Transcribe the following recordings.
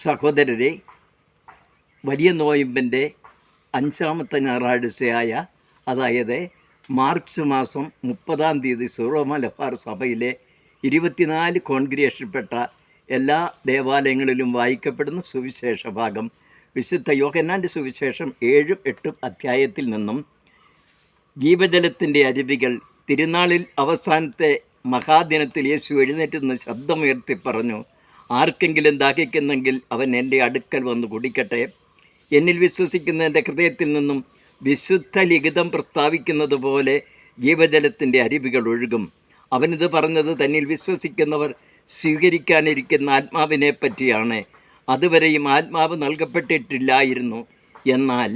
സഹോദരരെ, വലിയ നോയമ്പിൻ്റെ 5-ാമത്തെ ഞായറാഴ്ചയായ, അതായത് മാർച്ച് മാസം 30-ാം തീയതി സീറോ മലബാർ സഭയിലെ 24 കോൺഗ്രിഗേഷനിൽപ്പെട്ട എല്ലാ ദേവാലയങ്ങളിലും വായിക്കപ്പെടുന്ന സുവിശേഷ ഭാഗം വിശുദ്ധ യോഹന്നാൻ്റെ സുവിശേഷം 7-8 അധ്യായത്തിൽ നിന്നും ജീവജലത്തിൻ്റെ അരുവികൾ. തിരുനാളിൽ അവസാനത്തെ മഹാദിനത്തിൽ യേശു എഴുന്നേറ്റ് നിന്ന് ശബ്ദമുയർത്തി പറഞ്ഞു, ആർക്കെങ്കിലും ദാഹിക്കുന്നെങ്കിൽ അവൻ എൻ്റെ അടുക്കൽ വന്ന് കുടിക്കട്ടെ. എന്നിൽ വിശ്വസിക്കുന്നതിൻ്റെ ഹൃദയത്തിൽ നിന്നും വിശുദ്ധ ലിഖിതം പ്രസ്താവിക്കുന്നത് പോലെ ജീവജലത്തിൻ്റെ അരുവികൾ ഒഴുകും. അവനിത് പറഞ്ഞത് തന്നിൽ വിശ്വസിക്കുന്നവർ സ്വീകരിക്കാനിരിക്കുന്ന ആത്മാവിനെ പറ്റിയാണ്. അതുവരെയും ആത്മാവ് നൽകപ്പെട്ടിട്ടില്ലായിരുന്നു, എന്നാൽ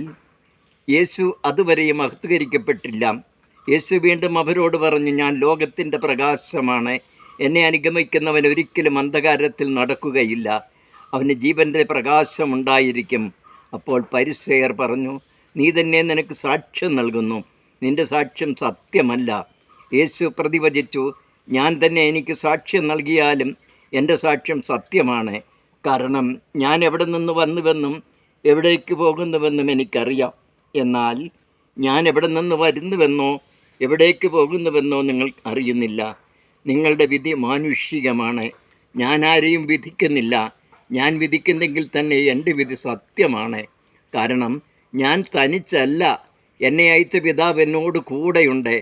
യേശു അതുവരെയും മഹത്വീകരിക്കപ്പെട്ടില്ല. യേശു വീണ്ടും അവരോട് പറഞ്ഞു, ഞാൻ ലോകത്തിൻ്റെ പ്രകാശമാണ്. എന്നെ അനുഗമിക്കുന്നവൻ ഒരിക്കലും അന്ധകാരത്തിൽ നടക്കുകയില്ല, അവന് ജീവൻ്റെ പ്രകാശമുണ്ടായിരിക്കും. അപ്പോൾ പരിസേയർ പറഞ്ഞു, നീ തന്നെ നിനക്ക് സാക്ഷ്യം നൽകുന്നു, നിൻ്റെ സാക്ഷ്യം സത്യമല്ല. യേശു പ്രതിവചിച്ചു, ഞാൻ തന്നെ എനിക്ക് സാക്ഷ്യം നൽകിയാലും എൻ്റെ സാക്ഷ്യം സത്യമാണ്. കാരണം ഞാൻ എവിടെ നിന്ന് വന്നുവെന്നും എവിടേക്ക് പോകുന്നുവെന്നും എനിക്കറിയാം. എന്നാൽ ഞാൻ എവിടെ നിന്ന് വരുന്നുവെന്നോ എവിടേക്ക് പോകുന്നുവെന്നോ നിങ്ങൾ അറിയുന്നില്ല. നിങ്ങളുടെ വിധി മാനുഷികമാണ്. ഞാൻ ആരെയും വിധിക്കുന്നില്ല. ഞാൻ വിധിക്കുന്നെങ്കിൽ തന്നെ എൻ്റെ വിധി സത്യമാണ്. കാരണം ഞാൻ തനിച്ചല്ല, എന്നെ അയച്ച പിതാവ് എന്നോട് കൂടെയുണ്ട്.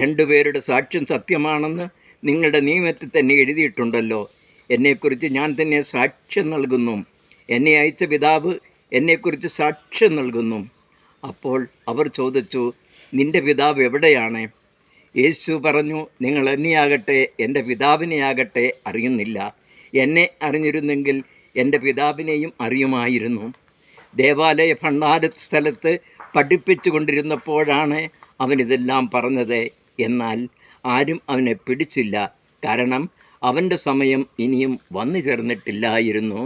2 പേരുടെ സാക്ഷ്യം സത്യമാണെന്ന് നിങ്ങളുടെ നിയമത്തിൽ തന്നെ എഴുതിയിട്ടുണ്ടല്ലോ. എന്നെക്കുറിച്ച് ഞാൻ തന്നെ സാക്ഷ്യം നൽകുന്നു, എന്നെ അയച്ച പിതാവ് എന്നെക്കുറിച്ച് സാക്ഷ്യം നൽകുന്നു. അപ്പോൾ അവർ ചോദിച്ചു, നിൻ്റെ പിതാവ് എവിടെയാണ്? യേശു പറഞ്ഞു, നിങ്ങൾ എന്നെയാകട്ടെ എൻ്റെ പിതാവിനെയാകട്ടെ അറിയുന്നില്ല. എന്നെ അറിഞ്ഞിരുന്നെങ്കിൽ എൻ്റെ പിതാവിനെയും അറിയുമായിരുന്നു. ദേവാലയ ഭണ്ഡാര സ്ഥലത്ത് പഠിപ്പിച്ചു കൊണ്ടിരുന്നപ്പോഴാണ് അവനിതെല്ലാം പറഞ്ഞത്. എന്നാൽ ആരും അവനെ പിടിച്ചില്ല, കാരണം അവൻ്റെ സമയം ഇനിയും വന്നു ചേർന്നിട്ടില്ലായിരുന്നു.